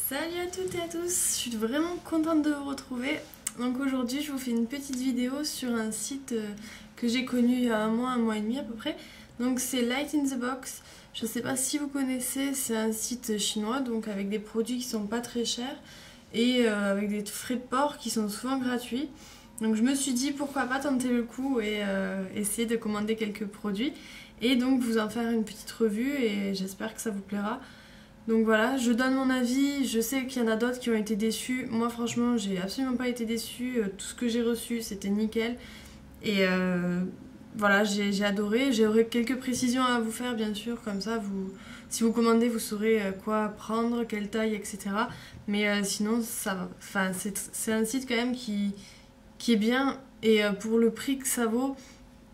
Salut à toutes et à tous, je suis vraiment contente de vous retrouver. Donc aujourd'hui je vous fais une petite vidéo sur un site que j'ai connu il y a un mois et demi à peu près. Donc c'est Light in the Box, je sais pas si vous connaissez, c'est un site chinois donc avec des produits qui sont pas très chers et avec des frais de port qui sont souvent gratuits. Donc je me suis dit pourquoi pas tenter le coup et essayer de commander quelques produits et donc vous en faire une petite revue et j'espère que ça vous plaira. Donc voilà, je donne mon avis, je sais qu'il y en a d'autres qui ont été déçus. Moi franchement, j'ai absolument pas été déçue. Tout ce que j'ai reçu, c'était nickel. Et voilà, j'ai adoré. J'aurai quelques précisions à vous faire bien sûr, comme ça, si vous commandez, vous saurez quoi prendre, quelle taille, etc. Mais sinon, ça va. Enfin, c'est un site quand même qui est bien. Et pour le prix que ça vaut,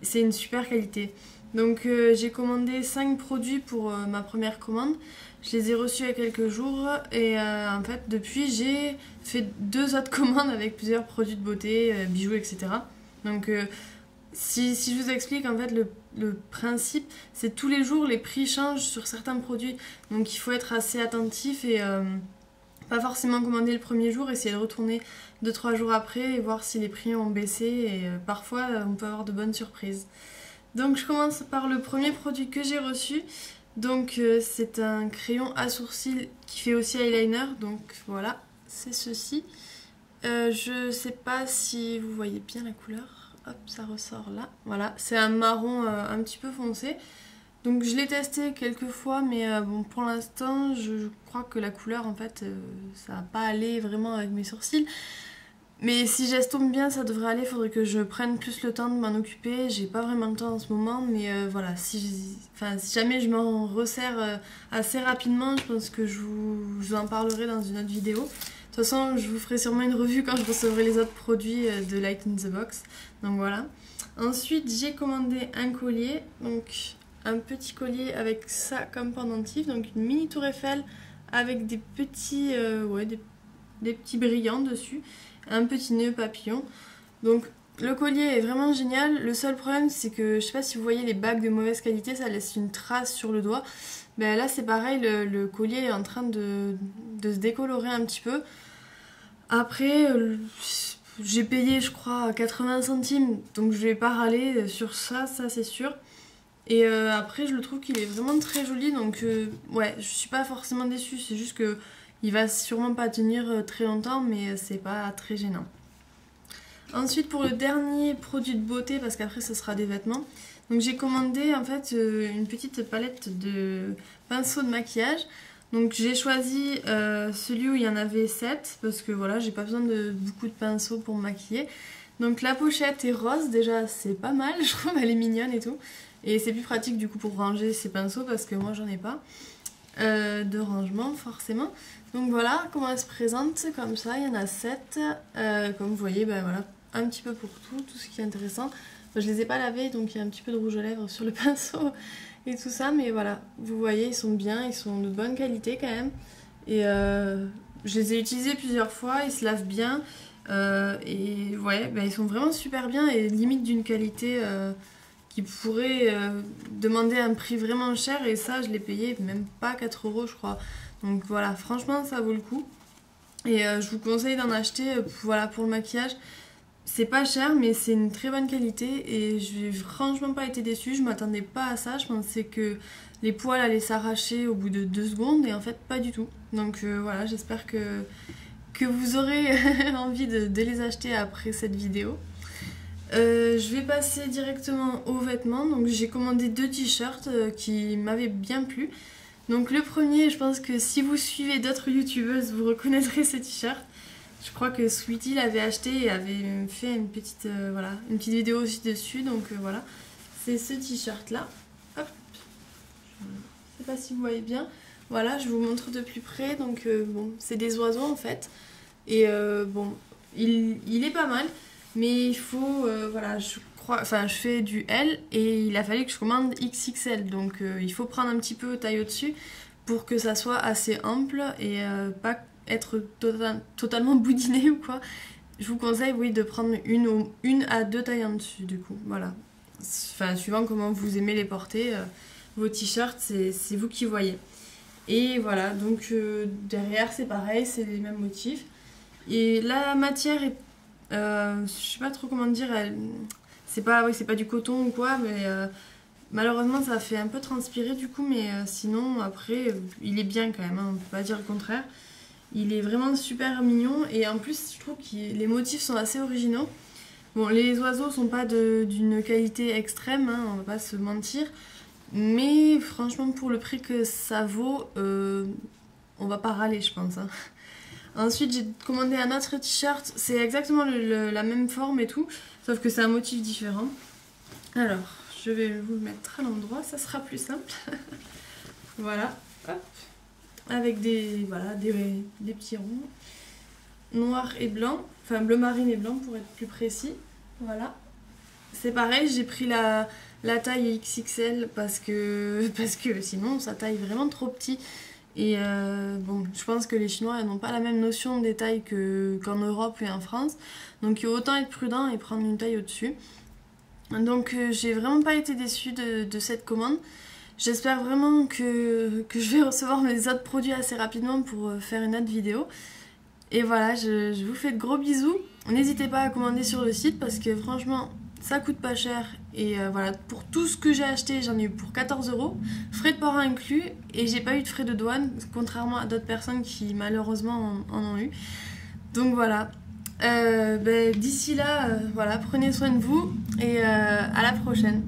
c'est une super qualité. Donc j'ai commandé 5 produits pour ma première commande. Je les ai reçus il y a quelques jours et en fait depuis j'ai fait 2 autres commandes avec plusieurs produits de beauté, bijoux, etc. Donc si je vous explique en fait le principe, c'est tous les jours les prix changent sur certains produits. Donc il faut être assez attentif et pas forcément commander le premier jour, essayer de retourner 2-3 jours après et voir si les prix ont baissé et parfois on peut avoir de bonnes surprises. Donc je commence par le premier produit que j'ai reçu. Donc c'est un crayon à sourcils qui fait aussi eyeliner. Donc voilà, c'est ceci. Je sais pas si vous voyez bien la couleur. Hop, ça ressort là. Voilà, c'est un marron un petit peu foncé. Donc je l'ai testé quelques fois, mais bon, pour l'instant, je crois que la couleur, en fait, ça va pas aller vraiment avec mes sourcils. Mais si j'estompe bien, ça devrait aller. Il faudrait que je prenne plus le temps de m'en occuper. J'ai pas vraiment le temps en ce moment, mais voilà. Si jamais je m'en resserre assez rapidement, je pense que je vous en parlerai dans une autre vidéo. De toute façon, je vous ferai sûrement une revue quand je recevrai les autres produits de Light in the Box. Donc voilà. Ensuite, j'ai commandé un collier. Donc un petit collier avec ça comme pendentif. Donc une mini tour Eiffel avec des petits, des petits brillants dessus. Un petit nœud papillon. Donc le collier est vraiment génial. Le seul problème c'est que je sais pas si vous voyez les bagues de mauvaise qualité, ça laisse une trace sur le doigt. Ben là c'est pareil, le collier est en train de se décolorer un petit peu. Après j'ai payé je crois 80 centimes, donc je vais pas râler sur ça c'est sûr. Et après je le trouve qu'il est vraiment très joli, donc ouais, je suis pas forcément déçue, c'est juste que il va sûrement pas tenir très longtemps, mais c'est pas très gênant. Ensuite pour le dernier produit de beauté, parce qu'après ce sera des vêtements, donc j'ai commandé en fait une petite palette de pinceaux de maquillage. Donc j'ai choisi celui où il y en avait 7, parce que voilà, j'ai pas besoin de beaucoup de pinceaux pour me maquiller. Donc la pochette est rose, déjà c'est pas mal, je trouve elle est mignonne et tout. Et c'est plus pratique du coup pour ranger ces pinceaux, parce que moi j'en ai pas de rangement forcément. Donc voilà comment elle se présente, comme ça, il y en a 7. Comme vous voyez, ben voilà, un petit peu pour tout ce qui est intéressant. Enfin, je les ai pas lavés, donc il y a un petit peu de rouge à lèvres sur le pinceau et tout ça, mais voilà, vous voyez, ils sont bien, ils sont de bonne qualité quand même. Et je les ai utilisés plusieurs fois, ils se lavent bien. Et ouais, ben, ils sont vraiment super bien et limite d'une qualité qui pourrait demander un prix vraiment cher, et ça je l'ai payé même pas 4 € je crois. Donc voilà, franchement ça vaut le coup. Et je vous conseille d'en acheter voilà, pour le maquillage. C'est pas cher mais c'est une très bonne qualité et j'ai franchement pas été déçue. Je m'attendais pas à ça, je pensais que les poils allaient s'arracher au bout de 2 secondes et en fait pas du tout. Donc voilà, j'espère que vous aurez envie de les acheter après cette vidéo. Je vais passer directement aux vêtements. Donc j'ai commandé 2 t-shirts qui m'avaient bien plu. Donc le premier, je pense que si vous suivez d'autres youtubeuses, vous reconnaîtrez ce t-shirt. Je crois que Sweetie l'avait acheté et avait fait une petite, voilà, une petite vidéo aussi dessus. Donc voilà, c'est ce t-shirt là. Hop. Je sais pas si vous voyez bien. Voilà, je vous montre de plus près. Donc bon, c'est des oiseaux en fait. Et bon, il est pas mal. Mais il faut, voilà, je fais du L et il a fallu que je commande XXL. Donc il faut prendre un petit peu taille au-dessus pour que ça soit assez ample et pas être totalement boudiné ou quoi. Je vous conseille, oui, de prendre une à 2 tailles en dessus du coup. Voilà. Enfin, suivant comment vous aimez les porter, vos t-shirts, c'est vous qui voyez. Et voilà, donc derrière c'est pareil, c'est les mêmes motifs. Et la matière est, je sais pas trop comment dire, c'est pas, oui, c'est pas du coton ou quoi, mais malheureusement ça fait un peu transpirer du coup, mais sinon après il est bien quand même, hein, on peut pas dire le contraire. Il est vraiment super mignon et en plus je trouve que les motifs sont assez originaux. Bon, les oiseaux sont pas d'une qualité extrême, hein, on va pas se mentir, mais franchement pour le prix que ça vaut, on va pas râler je pense, hein. Ensuite j'ai commandé un autre t-shirt, c'est exactement la même forme et tout, sauf que c'est un motif différent. Alors, je vais vous le mettre à l'endroit, ça sera plus simple. Voilà, hop. Avec voilà, des petits ronds, noir et blanc, enfin bleu marine et blanc pour être plus précis. Voilà. C'est pareil, j'ai pris la taille XXL parce que sinon ça taille vraiment trop petit. Et bon, je pense que les Chinois n'ont pas la même notion des tailles qu'en Europe et en France. Donc il faut autant être prudent et prendre une taille au-dessus. Donc j'ai vraiment pas été déçue de cette commande. J'espère vraiment que je vais recevoir mes autres produits assez rapidement pour faire une autre vidéo. Et voilà, je vous fais de gros bisous. N'hésitez pas à commander sur le site parce que franchement, ça coûte pas cher. Et voilà, pour tout ce que j'ai acheté, j'en ai eu pour 14 €, frais de port inclus. Et j'ai pas eu de frais de douane, contrairement à d'autres personnes qui malheureusement en ont eu. Donc voilà. D'ici là, voilà, prenez soin de vous et à la prochaine.